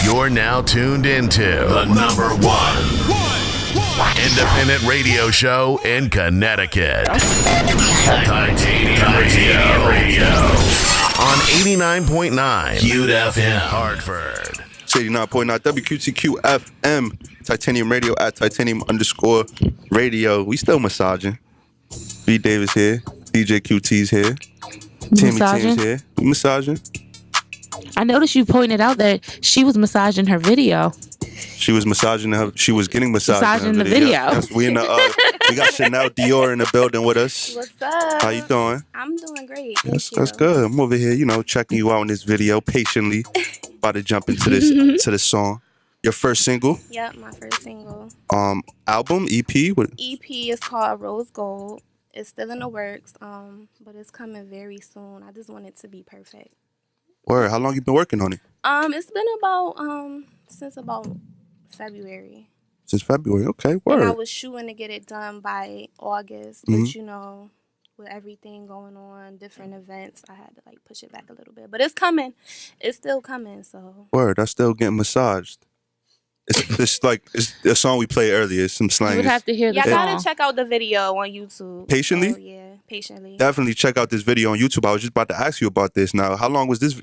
You're now tuned into the number one independent radio show in Connecticut. Titanium Radio. On 89.9 QFM Hartford. 89.9 WQTQ FM. Titanium Radio at Titanium_radio. We still massaging. B Davis here. DJ QT's here. Timmy Tim's here. We massaging. I noticed you pointed out that she was massaging her video. She was massaging her. She was getting massaged. Massaging the video. Yes, we in the. We got Shanel Diore in the building with us. What's up? How you doing? I'm doing great. That's good. I'm over here, checking you out in this video patiently. About to jump into this to this song. Your first single? Yep, my first single. Album, EP? What? EP is called Rose Gold. It's still in the works, but it's coming very soon. I just want it to be perfect. Word. How long you been working on it? It's been about since about February. Since February, okay. Word. And I was shooting to get it done by August, but with everything going on, different events, I had to push it back a little bit. But it's coming. It's still coming. So. Word. That's still getting massaged. It's a song we played earlier. Some slang. You would have to hear the song. song. Gotta check out the video on YouTube. Patiently? So, yeah, patiently. Definitely check out this video on YouTube. I was just about to ask you about this. Now, how long has this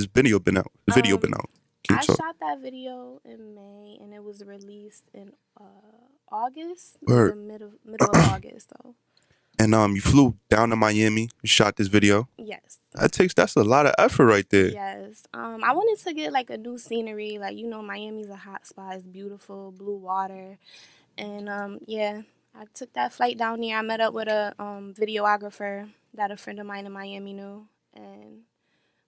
video been out? The video been out? I shot that video in May, and it was released in August. Word. The middle of August, though. And you flew down to Miami, you shot this video. Yes. That's a lot of effort right there. Yes. I wanted to get a new scenery. Miami's a hot spot. It's beautiful, blue water. And I took that flight down there. I met up with a videographer that a friend of mine in Miami knew. And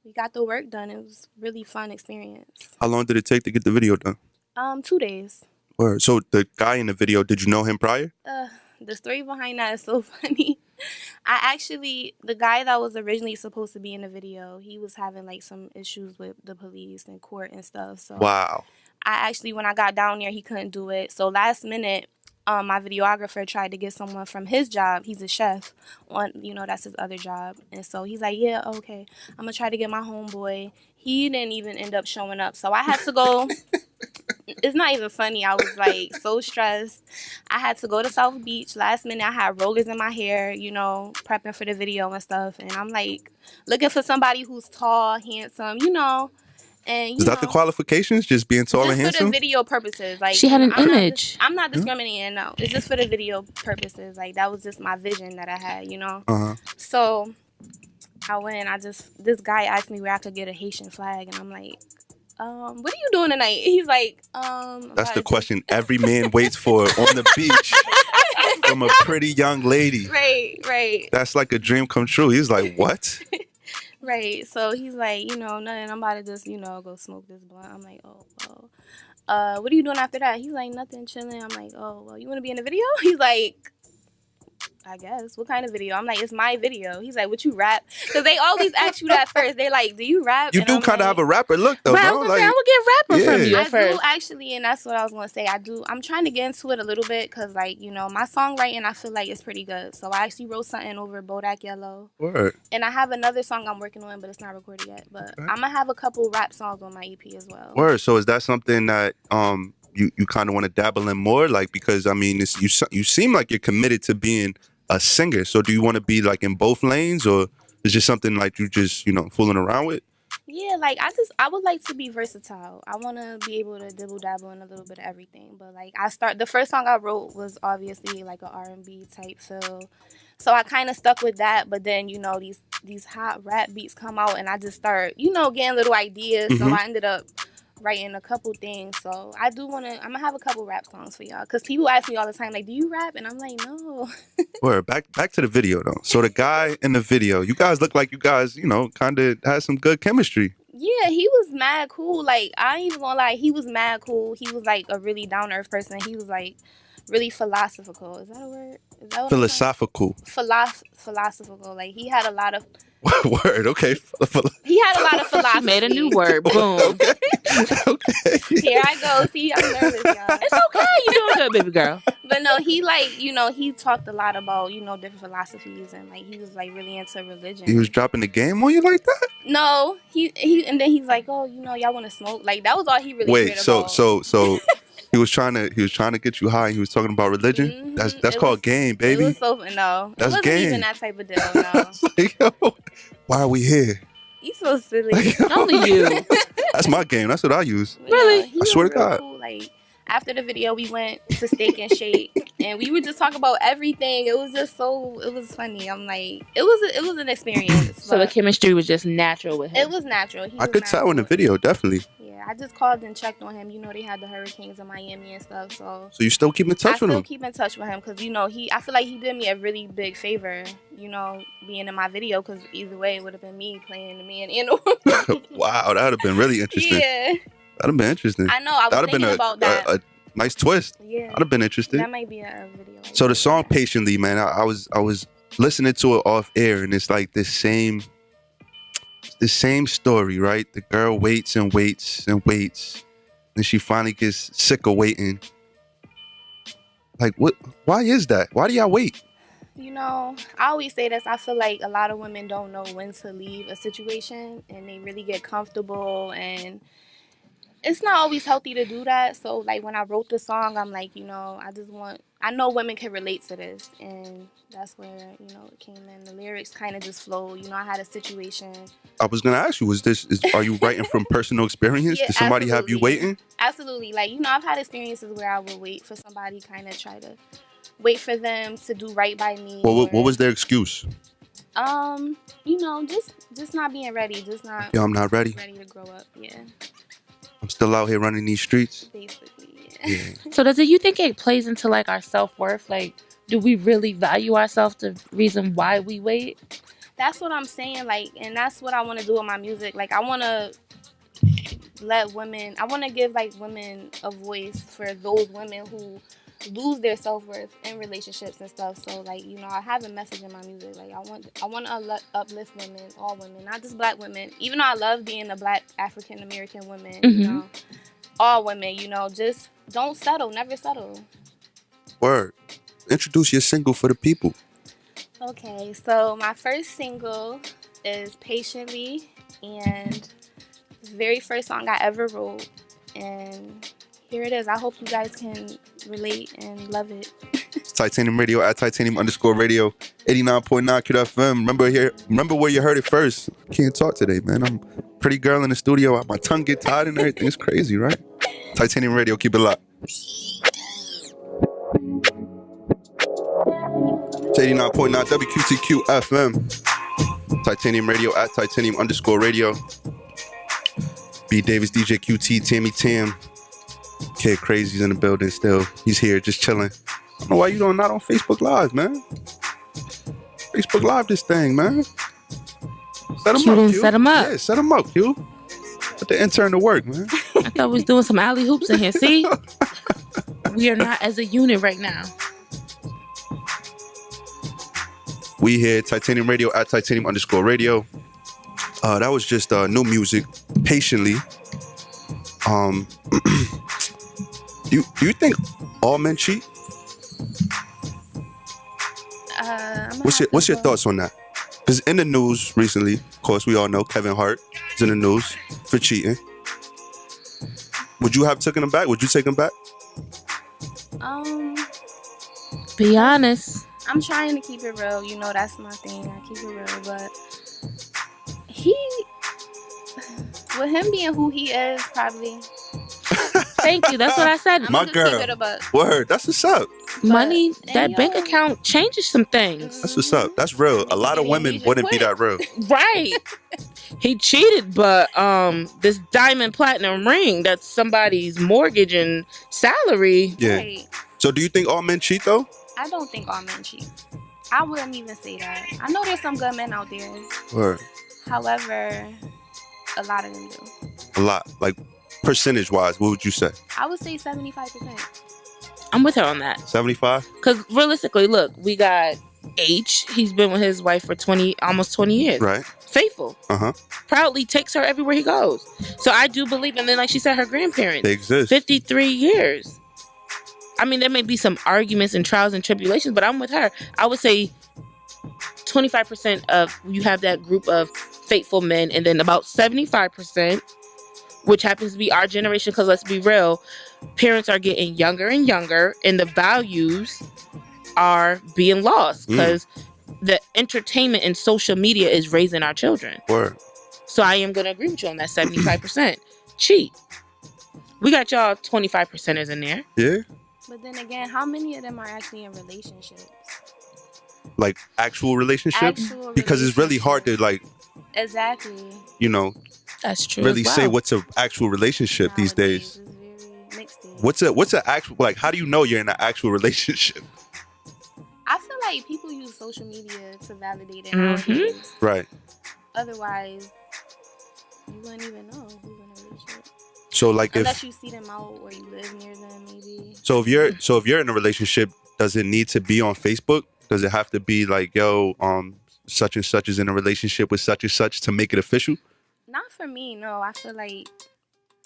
we got the work done. It was a really fun experience. How long did it take to get the video done? 2 days. Word. So the guy in the video, did you know him prior? The story behind that is so funny. The guy that was originally supposed to be in the video, he was having some issues with the police and court and stuff. So wow. When I got down there, he couldn't do it. So last minute, my videographer tried to get someone from his job. He's a chef. That's his other job. And so he's like, yeah, okay, I'm going to try to get my homeboy. He didn't even end up showing up. So I had to go. It's not even funny. I was so stressed. I had to go to South Beach. Last minute, I had rollers in my hair, prepping for the video and stuff. And I'm looking for somebody who's tall, handsome, And is that the qualifications? Just being tall and handsome? For the video purposes. She had an image. I'm not discriminating, no. It's just for the video purposes. That was just my vision that I had, Uh-huh. So I went, this guy asked me where I could get a Haitian flag. And I'm like, what are you doing tonight? He's like, That's the question every man waits for on the beach from a pretty young lady. Right. That's like a dream come true. He's like, what? Right. So he's like, nothing. I'm about to just, go smoke this blunt. I'm like, oh, well. What are you doing after that? He's like, nothing, chilling. I'm like, oh, well, you want to be in the video? He's like, I guess. What kind of video? I'm like, it's my video. He's like, what, you rap? Because they always ask you that first. They're like, do you rap? You do kind of have a rapper look, though, right, no? I would get rapper from you I first. do, actually, and that's what I was going to say. I do. I'm trying to get into it a little bit because, my songwriting, I feel like it's pretty good. So I actually wrote something over Bodak Yellow. Word. And I have another song I'm working on, but it's not recorded yet. But I'm going to have a couple rap songs on my EP as well. Word. So is that something that you kind of want to dabble in more? Because, you seem like you're committed to being a singer. So do you want to be in both lanes, or is just something you just fooling around with? Yeah, I would like to be versatile. I want to be able to dibble dabble in a little bit of everything. But the first song I wrote was obviously an R&B type feel. So I kind of stuck with that. But then these hot rap beats come out, and I just start getting little ideas. Mm-hmm. So I ended up writing a couple things. So I'm gonna have a couple rap songs for y'all, because people ask me all the time, do you rap? And I'm like, no. Word. Back to the video, though. So the guy in the video, you guys look like you guys kind of had some good chemistry. Yeah, he was mad cool. I ain't even gonna lie, he was mad cool. He was a really down-to-earth person. He was really philosophical. Is that a word? Is that what philosophical? Philosophical. He had a lot of word. Okay. He had a lot of philosophy. She made a new word. Boom. Okay. Here I go. See, I'm nervous, y'all. It's okay. You're doing good, baby girl. But But no, he like, you know, he talked a lot about, you know, different philosophies, and like he was like really into religion. He was dropping the game on you like that? No, he and then he's like, oh, you know, y'all want to smoke? Like that was all he really Wait, cared so about. he was trying to get you high. He was talking about religion. Mhm. That's It called was- game, baby. It was so no, That's it wasn't game. even that type of deal. No, Like, yo, why are we here? he's so silly. Like, yo, Only you. That's my game. That's what I use. But, Really? he I was swear to real God. cool. Like after the video, we went to Steak and Shake, and we would just talk about everything. It was just so, it was funny. I'm like, it was an experience. So the but chemistry was just natural with him. it was natural. He I was could tell in the natural. video, definitely. Yeah, I just called and checked on him. You know, they had the hurricanes in Miami and stuff, so. So you still keep in touch I with still him? keep in touch with him because, you know, I feel like he did me a really big favor, you know, being in my video, because either way it would have been me playing the man and the woman. Wow, that would have been really interesting. Yeah, That'd have been interesting. I know. I was That'd have thinking been about that. a nice twist. Yeah, I'd have been interested. that might be a video. So the song "Patiently," man, I was listening to it off air, and it's like the same story, right? The girl waits and waits and waits, and she finally gets sick of waiting. Like, what? Why is that? Why do y'all wait? You know, I always say this. I feel like a lot of women don't know when to leave a situation, and they really get comfortable, and it's not always healthy to do that. So, like, when I wrote the song, I'm like, you know, I know women can relate to this, and that's where, you know, it came in. The lyrics kind of just flowed. You know, I had a situation. I was gonna ask you, are you writing from personal experience? Yeah, Did somebody have you absolutely. waiting? Absolutely. Like, you know, I've had experiences where I would wait for somebody, kind of try to wait for them to do right by me. What was their excuse? You know, just not being ready, just not Yo, I'm not ready. to grow up. Yeah, I'm still out here running these streets. basically. Yeah. So do you think it plays into like our self-worth? Like, do we really value ourselves, the reason why we wait? That's what I'm saying. Like, and that's what I want to do with my music. Like, I want to give like women a voice for those women who lose their self-worth in relationships and stuff. So, like, you know, I have a message in my music. Like, I want to uplift women, all women, not just black women. Even though I love being a black African American woman, you know, all women, you know, just don't settle, never settle. Word. Introduce your single for the people. Okay, so my first single is Patiently, and the very first song I ever wrote, and here it is. I hope you guys can relate and love it. It's Titanium Radio at Titanium_radio, 89.9 QFM. Remember where you heard it first. Can't talk today, man. I'm a pretty girl in the studio. My tongue get tied and everything. It's crazy, right? Titanium Radio, keep it locked. It's 89.9 WQTQ FM. Titanium Radio at Titanium_radio. B Davis, DJ QT, Tammy Tam. Kid Crazy's in the building still. He's here just chilling. I don't know why you not on Facebook Live, man. Facebook Live this thing, man. Set him Q up, done Q. set him up. Yeah, set him up, Q. Put the intern to work, man. I thought we was doing some alley hoops in here. See? We are not as a unit right now. We here, Titanium Radio at Titanium_radio. That was just new music, Patiently. Do you think all men cheat? What's your thoughts on that? Because in the news recently, of course, we all know Kevin Hart is in the news for cheating. Would you have taken him back? Would you take him back? Be honest. I'm trying to keep it real. You know, that's my thing. I keep it real. But with him being who he is, probably. Thank you. That's what I said. My girl. Keep it a buck. Word, that's what's up. Money, But- that and bank yo- account changes some things. That's what's up. That's real. A lot of women wouldn't be that real. Right. He cheated, but this diamond platinum ring, that's somebody's mortgage and salary. Yeah. Right. So do you think all men cheat though? I don't think all men cheat. I wouldn't even say that. I know there's some good men out there. Word. However, a lot of them do. A lot. Like percentage wise, what would you say? I would say 75%. I'm with her on that. 75? Because realistically, look, we got H. He's been with his wife for almost 20 years. Right. Faithful. Proudly takes her everywhere he goes. So I do believe, and then like she said, her grandparents. They exist. 53 years. I mean, there may be some arguments and trials and tribulations, but I'm with her. I would say 25% of you have that group of faithful men, and then about 75%, which happens to be our generation, because let's be real, parents are getting younger and younger, and the values are being lost because the entertainment and social media is raising our children. Word. So I am going to agree with you on that 75%. Cheat. We got y'all 25%ers in there. Yeah. But then again, how many of them are actually in relationships? Like actual relationships? Because it's really hard to like, exactly. you know, that's true. Really say what's an actual relationship Nowadays, these days. it's very mixed in. What's an actual, like, how do you know you're in an actual relationship? I feel like people use social media to validate it nowadays. Right. Otherwise, you wouldn't even know who's in a relationship. So like unless you see them out or you live near them, maybe. So if you're in a relationship, does it need to be on Facebook? Does it have to be like, yo, such and such is in a relationship with such and such to make it official? Not for me, no. I feel like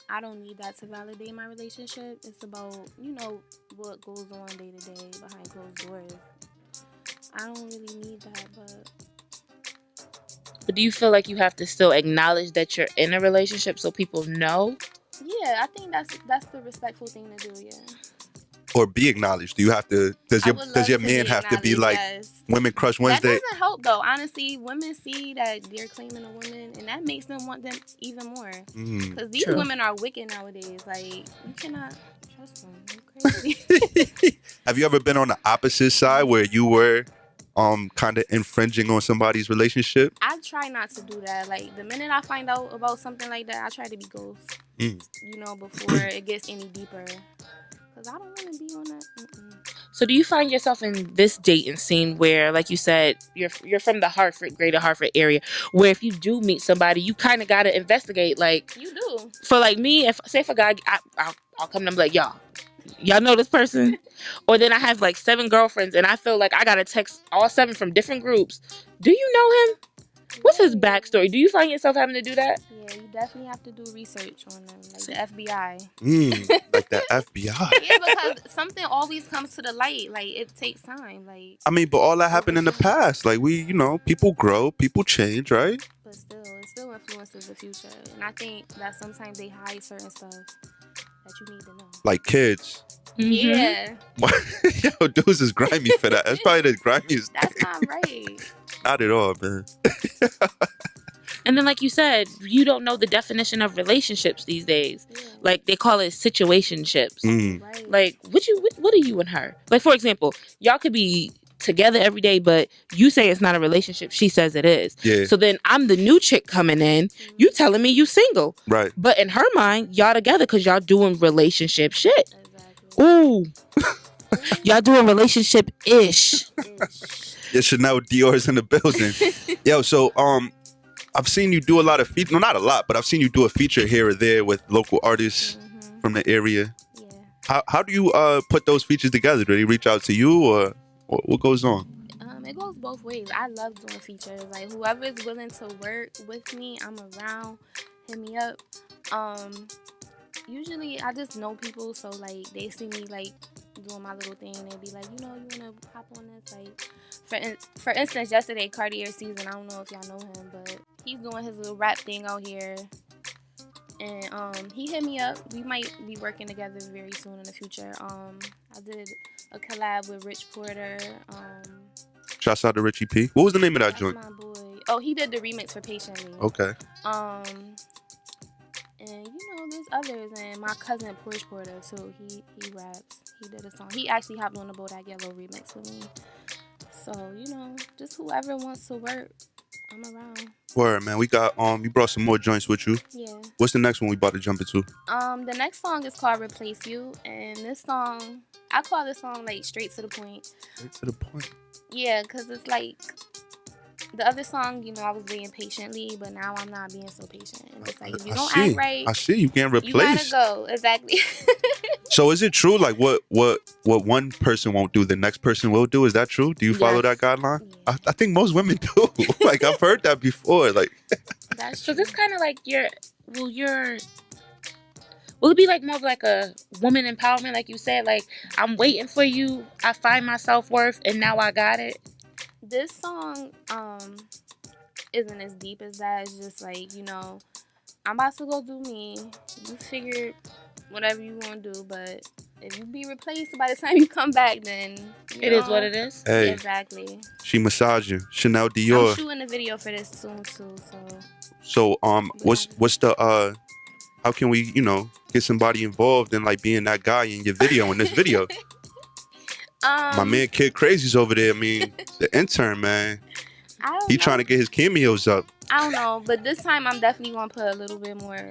I don't need that to validate my relationship. It's about, you know, what goes on day to day behind closed doors. I don't really need that, But do you feel like you have to still acknowledge that you're in a relationship so people know? Yeah, I think that's the respectful thing to do, yeah. Or be acknowledged? Do you have to, does your man have to be like, yes. Women Crush Wednesday? That doesn't help though. Honestly, women see that they're claiming a woman and that makes them want them even more. Because these women are wicked nowadays. Like, you cannot trust them. You're crazy. Have you ever been on the opposite side where you were kind of infringing on somebody's relationship? I try not to do that. Like, the minute I find out about something like that, I try to be ghost. You know, before it gets any deeper. Because I don't want to be on that. So do you find yourself in this dating scene where, like you said, you're from the greater Hartford area, where if you do meet somebody, you kind of got to investigate, like... You do. For like me, if a guy, I'll come to him like, y'all know this person? Or then I have like 7 girlfriends and I feel like I got to text all 7 from different groups. Do you know him? What's his backstory? Do you find yourself having to do that? Yeah, you definitely have to do research on them, like the FBI. Like the FBI. Yeah, because something always comes to the light. Like, it takes time. Like, I mean, but all that happened in the past. Like, people grow, people change, right? But still, it still influences the future. And I think that sometimes they hide certain stuff that you need to know. Like kids. Yeah. Yo, dudes is grimy for that. That's probably the grimiest. That's not right. Not at all, man. And then, like you said, you don't know the definition of relationships these days. Yeah. Like, they call it situationships. Right. Like, what are you and her? Like, for example, y'all could be together every day, but you say it's not a relationship. She says it is. Yeah. So then I'm the new chick coming in. You telling me you single. Right. But in her mind, y'all together because y'all doing relationship shit. Exactly. Ooh. Y'all doing relationship-ish. Yeah, Shanel Diore's in the building. Yo, so I've seen you do a lot of features. No, not a lot, but I've seen you do a feature here or there with local artists from the area. Yeah. How do you put those features together? Do they reach out to you or what goes on? It goes both ways. I love doing features. Like, whoever is willing to work with me, I'm around. Hit me up. Usually I just know people, so like they see me like doing my little thing, they be like, you wanna hop on this? Like, for instance, yesterday, Cartier Season, I don't know if y'all know him, but he's doing his little rap thing out here, and he hit me up. We might be working together very soon in the future. I did a collab with Rich Porter. Shouts out to Richie P. What was the name of that joint? My boy. Oh, he did the remix for Patiently. Okay. And there's others, and my cousin Porsche Porter too. He raps. He did a song. He actually hopped on the Bodak Yellow remix with me. So just whoever wants to work, I'm around. Word, man. We got you brought some more joints with you. Yeah. What's the next one we about to jump into? The next song is called Replace You, and this song, I call this song like straight to the point. Straight to the point. Yeah, cause it's like. The other song, I was being patiently, but now I'm not being so patient. And it's like, if you don't act right, I see. You can't replace. You gotta go. Exactly. So is it true? Like what one person won't do, the next person will do? Is that true? Do you follow that guideline? Yeah. I think most women do. Like, I've heard that before. Like, that's so. This kind of like Will it be like more of like a woman empowerment, like you said? Like, I'm waiting for you. I find my self worth, and now I got it. This song isn't as deep as that. It's just like, you know, I'm about to go do me. You figure whatever you want to do, but if you be replaced by the time you come back, then It is what it is. Hey, exactly. she massaging. Chanel I'm Diore. shooting a video for this soon too, so. So what's the how can we, you know, get somebody involved in like being that guy in your video, in this video? My man Kid Crazy's over there. I mean, the intern, man. He trying to get his cameos up. I don't know, but this time I'm definitely gonna put a little bit more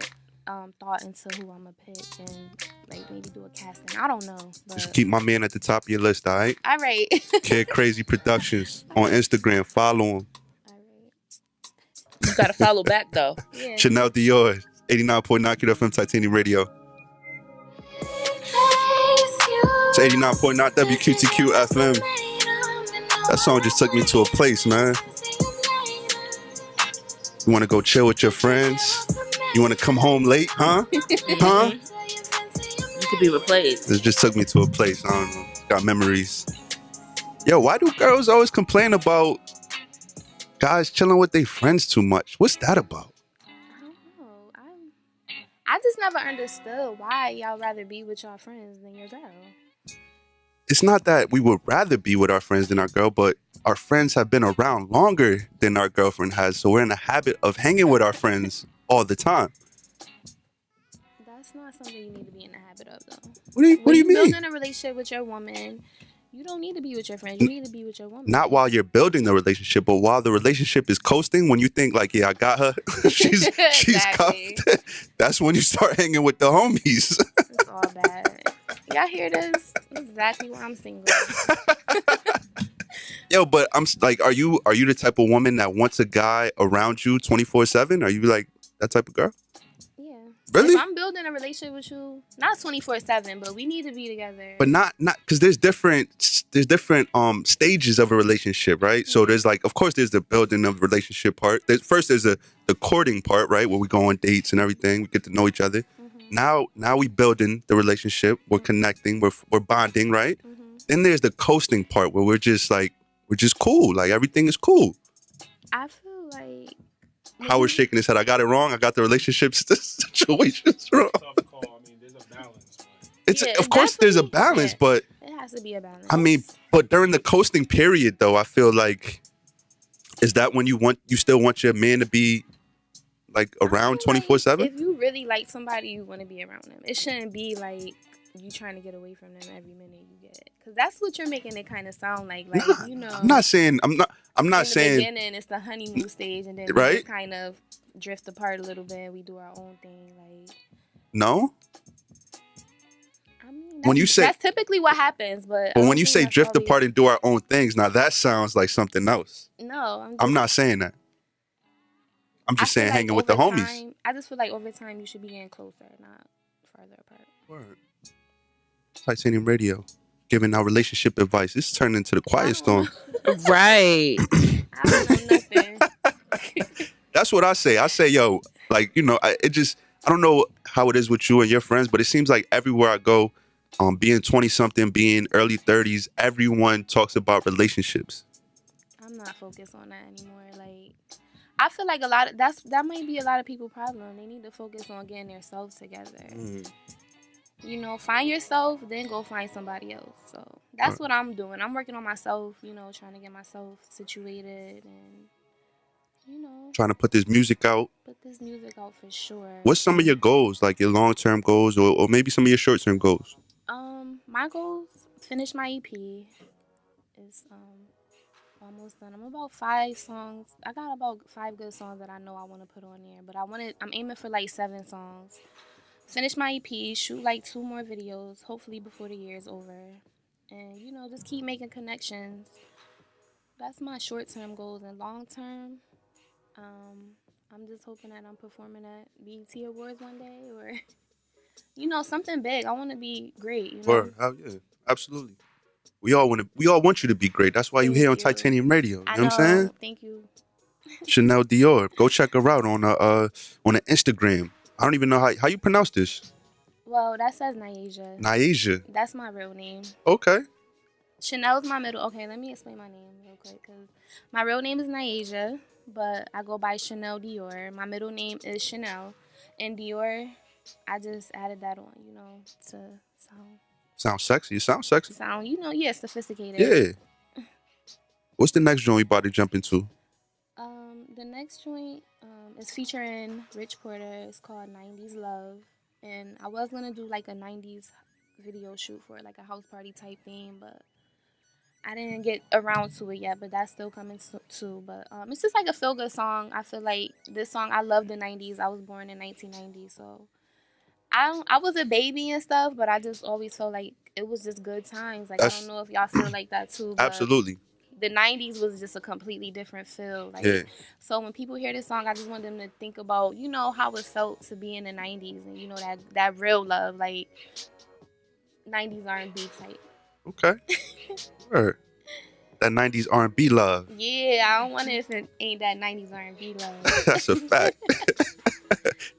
thought into who I'm gonna pick and like maybe do a casting. I don't know. But... Just keep my man at the top of your list, all right? All right. Kid Crazy Productions on Instagram. Follow him. All right. You gotta follow back though. Yeah. Chanel Dior, 89.9 QFM Titanium Radio. It's 89.9 WQTQ FM. That song just took me to a place, man. You want to go chill with your friends? You want to come home late, huh? Huh? You could be replaced. This just took me to a place. I don't know. Got memories. Yo, why do girls always complain about guys chilling with their friends too much? What's that about? I don't know. I just never understood why y'all rather be with y'all friends than your girl. It's not that we would rather be with our friends than our girl, but our friends have been around longer than our girlfriend has. So we're in the habit of hanging with our friends all the time. That's not something you need to be in the habit of, though. What do you mean? Building a relationship with your woman, you don't need to be with your friends. You need to be with your woman. Not while you're building the relationship, but while the relationship is coasting, when you think like, yeah, I got her, she's Exactly. cuffed. That's when you start hanging with the homies. It's all bad. Y'all hear this? Exactly why I'm single. Yo, but I'm like, are you the type of woman that wants a guy around you 24/7? Are you like that type of girl? Yeah. Really? If I'm building a relationship with you, not 24/7, but we need to be together. But not because there's different stages of a relationship, right? So there's like, of course, there's the building of the relationship part. There's the courting part, right, where we go on dates and everything. We get to know each other. Now we building the relationship. We're connecting. We're bonding, right? Then there's the coasting part where we're just cool. Like everything is cool. I feel like Howard's shaking his head. I got it wrong. I got the relationship situations wrong. Tough call. I mean, there's a balance. Of course there's a balance, but it has to be a balance. I mean, but during the coasting period, though, I feel like, is that when you still want your man to be like around 24/7? If you really like somebody, you want to be around them. It shouldn't be like you trying to get away from them every minute you get, because that's what you're making it kind of sound like. Like, you know, I'm not saying. I'm not in saying. the beginning, it's the honeymoon stage, and then we Right? just kind of drift apart a little bit. And we do our own thing. Like, No. I mean, When you say that's typically what happens, but when you say drift apart and do our own things, now that sounds like something else. No, I'm not saying that. I'm just saying hanging with the homies. I just feel like over time you should be getting closer, not farther apart. Word. Titanium Radio, giving our relationship advice. This turned into the quiet storm. Right. I don't know nothing. That's what I say. I say, yo, like, you know, I don't know how it is with you and your friends, but it seems like everywhere I go, being 20-something, being early 30s, everyone talks about relationships. I'm not focused on that anymore. Like, I feel like that might be a lot of people's problem. They need to focus on getting themselves together. You know, find yourself, then go find somebody else. So that's what I'm doing. I'm working on myself, you know, trying to get myself situated and, you know, Trying to put this music out. Put this music out for sure. What's some of your goals, like your long-term goals or maybe some of your short-term goals? My goals, finish my EP. It's almost done. I'm about 5 songs. I got about 5 good songs that I know I want to put on there, but I'm aiming for like 7 songs. Finish my EP, shoot like 2 more videos, hopefully before the year is over. And, you know, just keep making connections. That's my short-term goals. And long-term, I'm just hoping that I'm performing at BET Awards one day or, you know, something big. I want to be great, you know? Word. Yeah, absolutely. We all want you to be great. That's why you're here on Titanium Radio. You know what I'm saying? Thank you. Shanel Dior. Go check her out on the Instagram. I don't even know how you pronounce this. Well, that says Nyasia. Nyasia. That's my real name. Okay. Chanel's my middle. Okay, let me explain my name real quick. Cause my real name is Nyasia, but I go by Shanel Diore. My middle name is Shanel, and Diore, I just added that on, to Sounds sexy. You sound sexy. Yeah, sophisticated. Yeah. What's the next joint we about to jump into? The next joint is featuring Rich Porter. It's called 90s Love. And I was going to do like a 90s video shoot for like a house party type thing, but I didn't get around to it yet, but that's still coming too. But it's just like a feel-good song. I feel like this song, I love the 90s. I was born in 1990, so I was a baby and stuff, but I just always felt like it was just good times. Like, I don't know if y'all feel like that too. But Absolutely. The 90s was just a completely different feel. Like, yeah. So when people hear this song, I just want them to think about, how it felt to be in the 90s and, that real love, like 90s R&B type. Okay. Word. That 90s R&B love. Yeah, I don't want it if it ain't that 90s R&B love. That's a fact.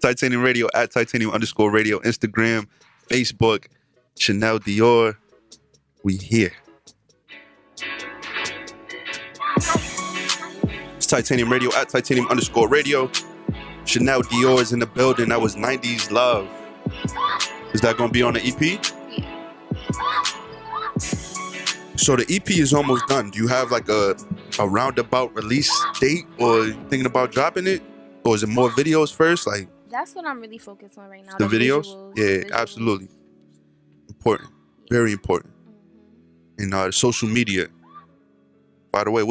Titanium Radio at Titanium_radio, Instagram, Facebook, Shanel Diore. We here. It's Titanium Radio at Titanium_radio. Shanel Diore is in the building. That was 90s Love. Is that going to be on the EP? Yeah. So the EP is almost done. Do you have like a roundabout release date, or thinking about dropping it? Or is it more videos first? Like, that's what I'm really focused on right now. The videos? Visuals, yeah, the visuals. Absolutely. Important. Very important. Mm-hmm. And social media. By the way,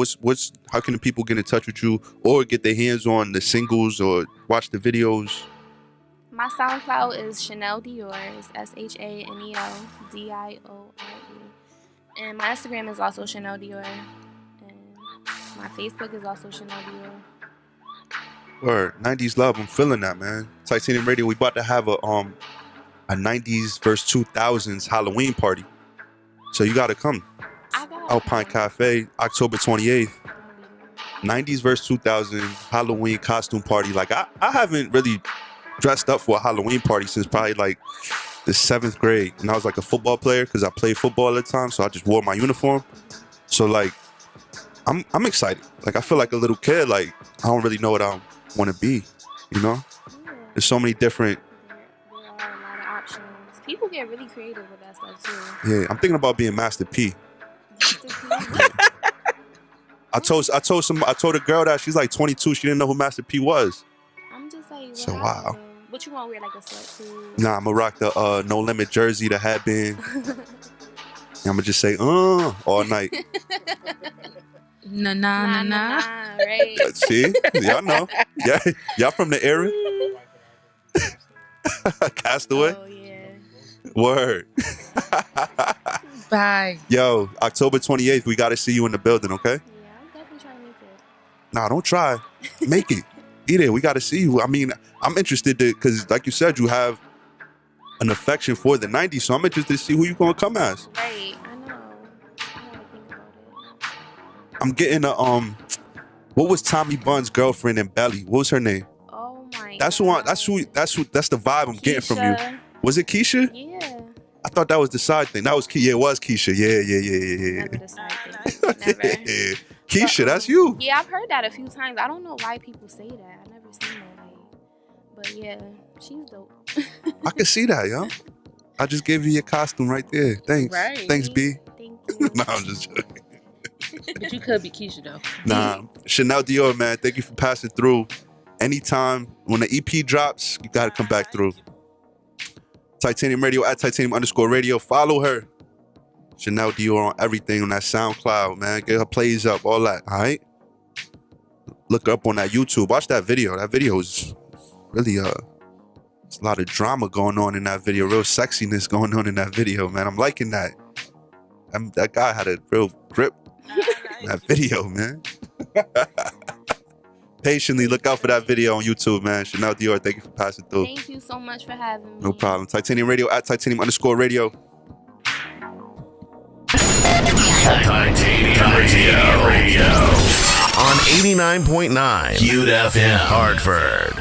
how can the people get in touch with you or get their hands on the singles or watch the videos? My SoundCloud is Shanel Diore. It's ShaneldDiore. And my Instagram is also Shanel Diore. And my Facebook is also Shanel Diore. Word. 90s Love. I'm feeling that, man. Titanium Radio, we about to have a 90s versus 2000s Halloween party. So you got to come. Alpine Cafe, October 28th. 90s versus 2000 Halloween costume party. Like, I haven't really dressed up for a Halloween party since probably like the 7th grade. And I was like a football player because I played football all the time. So I just wore my uniform. So like, I'm excited. Like, I feel like a little kid. Like, I don't really know what I want to be, There's so many different. There are a lot of options. People get really creative with that stuff too. Yeah, I'm thinking about being Master P. I told a girl that she's like 22. She didn't know who Master P was. I'm just like, so wow. What you want to wear, like a sweatsuit? Nah, I'm gonna rock the No Limit jersey, the headband. I'm gonna just say all night. Nah. Right. See, y'all know. Yeah, y'all from the era. Castaway. Oh yeah. Word. Bye. Yo, October 28th, we got to see you in the building, okay? Yeah, I'm definitely trying to make it. Nah, don't try. Make it. Be there. We got to see you. I mean, I'm interested because, like you said, you have an affection for the 90s, so I'm interested to see who you going to come as. Right, I know. I gotta think about it. I'm getting what was Tommy Bunn's girlfriend in Belly? What was her name? Oh my That's God. That's the vibe I'm getting from you. Keisha. Was it Keisha? Yeah. I thought that was the side thing. That was Keisha. Yeah, it was Keisha. Yeah. Never the side thing. Never. Yeah. Keisha, that's you. Yeah, I've heard that a few times. I don't know why people say that. I never seen that. But yeah, she's dope. I can see that, yo. I just gave you your costume right there. Thanks. Right. Thanks, B. Thank you. No, I'm just joking. But you could be Keisha though. Nah, Shanel Diore, man. Thank you for passing through. Anytime when the EP drops, you gotta come back through. Titanium Radio at Titanium_radio. Follow her. Shanel Diore on everything on that SoundCloud, man. Get her plays up, all that, all right? Look her up on that YouTube. Watch that video. That video is really, there's a lot of drama going on in that video. Real sexiness going on in that video, man. I'm liking that. That guy had a real grip in that video, man. Patiently look out for that video on YouTube, man. Shanel Diore, thank you for passing through. Thank you so much for having me. No problem. Titanium Radio at Titanium_radio. Titanium Radio on 89.9 Cute FM Hartford.